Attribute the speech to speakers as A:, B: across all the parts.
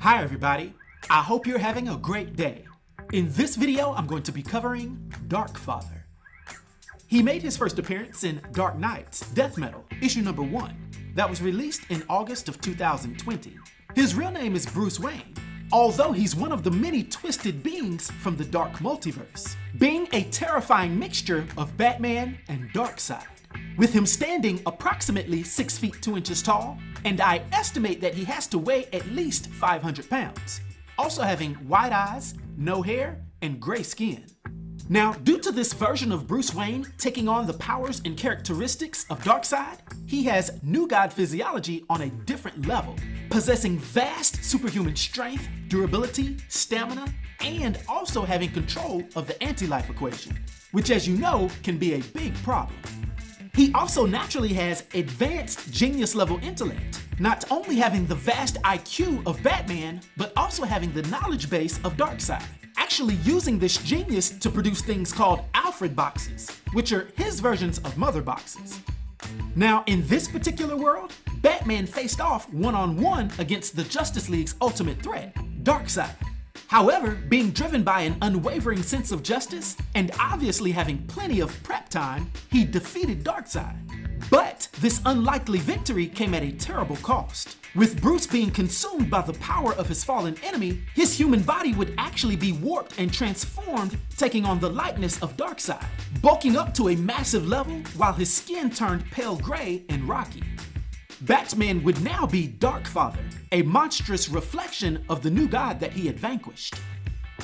A: Hi everybody, I hope you're having a great day. In this video, I'm going to be covering Darkfather. He made his first appearance in Dark Knight's Death Metal, issue number 1, that was released in August of 2020. His real name is Bruce Wayne, although he's one of the many twisted beings from the Dark Multiverse, being a terrifying mixture of Batman and Darkseid, with him standing approximately 6 feet 2 inches tall, and I estimate that he has to weigh at least 500 pounds, also having white eyes, no hair, and gray skin. Now, due to this version of Bruce Wayne taking on the powers and characteristics of Darkseid, he has new god physiology on a different level, possessing vast superhuman strength, durability, stamina, and also having control of the anti-life equation, which, as you know, can be a big problem. He also naturally has advanced genius level intellect, not only having the vast IQ of Batman, but also having the knowledge base of Darkseid, actually using this genius to produce things called Alfred boxes, which are his versions of mother boxes. Now, in this particular world, Batman faced off one-on-one against the Justice League's ultimate threat, Darkseid. However, being driven by an unwavering sense of justice, and obviously having plenty of prep time, he defeated Darkseid. But this unlikely victory came at a terrible cost. With Bruce being consumed by the power of his fallen enemy, his human body would actually be warped and transformed, taking on the likeness of Darkseid, bulking up to a massive level while his skin turned pale gray and rocky. Batman would now be Darkfather, a monstrous reflection of the new god that he had vanquished.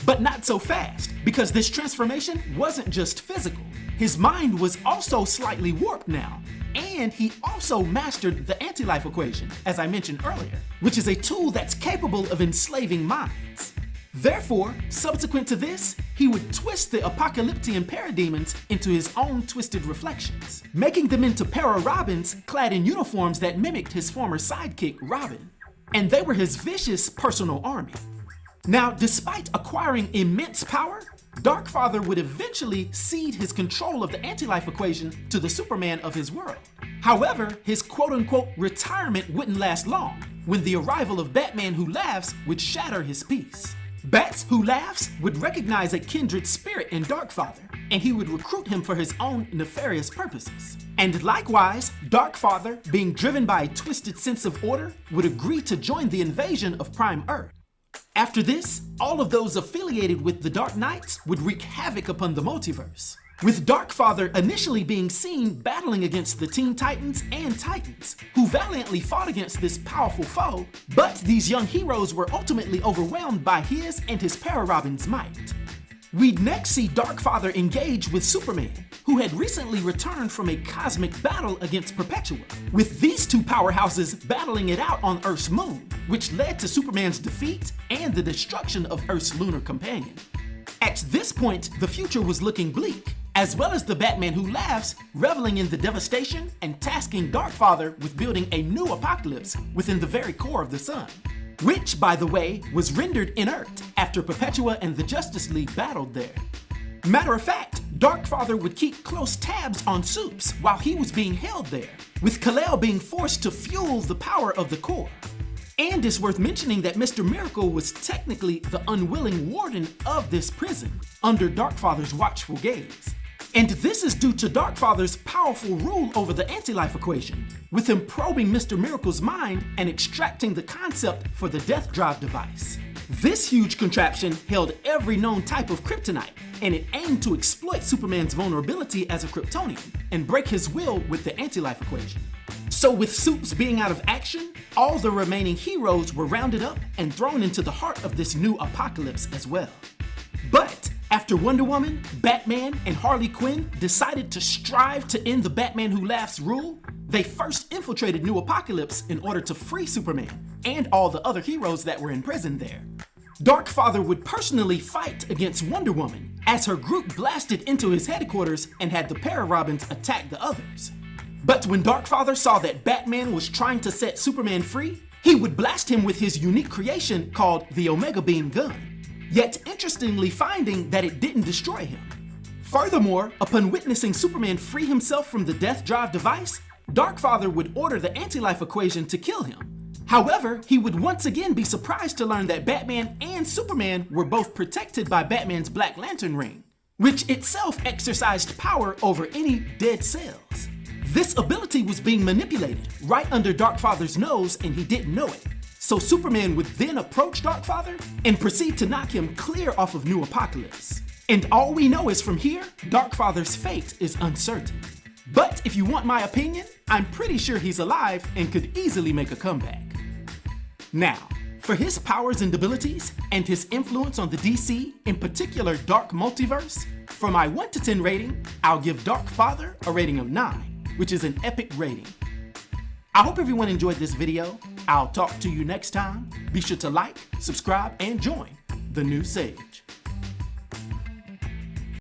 A: But not so fast, because this transformation wasn't just physical. His mind was also slightly warped now, and he also mastered the anti-life equation, as I mentioned earlier, which is a tool that's capable of enslaving minds. Therefore, subsequent to this, he would twist the Apokoliptian parademons into his own twisted reflections, making them into para-Robins clad in uniforms that mimicked his former sidekick, Robin. And they were his vicious personal army. Now, despite acquiring immense power, Darkfather would eventually cede his control of the anti-life equation to the Superman of his world. However, his quote-unquote retirement wouldn't last long, when the arrival of Batman Who Laughs would shatter his peace. Bats Who Laughs would recognize a kindred spirit in Darkfather, and he would recruit him for his own nefarious purposes. And likewise, Darkfather, being driven by a twisted sense of order, would agree to join the invasion of Prime Earth. After this, all of those affiliated with the Dark Knights would wreak havoc upon the multiverse, with Darkfather initially being seen battling against the Teen Titans and Titans, who valiantly fought against this powerful foe, but these young heroes were ultimately overwhelmed by his and his para-Robin's might. We'd next see Darkfather engage with Superman, who had recently returned from a cosmic battle against Perpetua, with these two powerhouses battling it out on Earth's moon, which led to Superman's defeat and the destruction of Earth's lunar companion. At this point, the future was looking bleak, as well as the Batman Who Laughs reveling in the devastation and tasking Darkfather with building a new Apokolips within the very core of the sun, which, by the way, was rendered inert after Perpetua and the Justice League battled there. Matter of fact, Darkfather would keep close tabs on Supes while he was being held there, with Kal-El being forced to fuel the power of the core. And it's worth mentioning that Mr. Miracle was technically the unwilling warden of this prison, under Darkfather's watchful gaze. And this is due to Darkfather's powerful rule over the anti-life equation, with him probing Mr. Miracle's mind and extracting the concept for the death drive device. This huge contraption held every known type of kryptonite, and it aimed to exploit Superman's vulnerability as a Kryptonian and break his will with the anti-life equation. So with Supes being out of action, all the remaining heroes were rounded up and thrown into the heart of this new Apokolips as well. But after Wonder Woman, Batman, and Harley Quinn decided to strive to end the Batman Who Laughs rule, they first infiltrated New Apokolips in order to free Superman and all the other heroes that were in prison there. Darkfather would personally fight against Wonder Woman as her group blasted into his headquarters and had the para-Robins attack the others. But when Darkfather saw that Batman was trying to set Superman free, he would blast him with his unique creation called the Omega Beam gun, yet interestingly finding that it didn't destroy him. Furthermore, upon witnessing Superman free himself from the death drive device, Darkfather would order the anti-life equation to kill him. However, he would once again be surprised to learn that Batman and Superman were both protected by Batman's Black Lantern ring, which itself exercised power over any dead cells. This ability was being manipulated right under Darkfather's nose and he didn't know it. So Superman would then approach Darkfather and proceed to knock him clear off of New Apokolips. And all we know is from here, Darkfather's fate is uncertain. But if you want my opinion, I'm pretty sure he's alive and could easily make a comeback. Now, for his powers and abilities and his influence on the DC, in particular Dark Multiverse, for my 1 to 10 rating, I'll give Darkfather a rating of 9, which is an epic rating. I hope everyone enjoyed this video. I'll talk to you next time. Be sure to like, subscribe, and join the new Sage.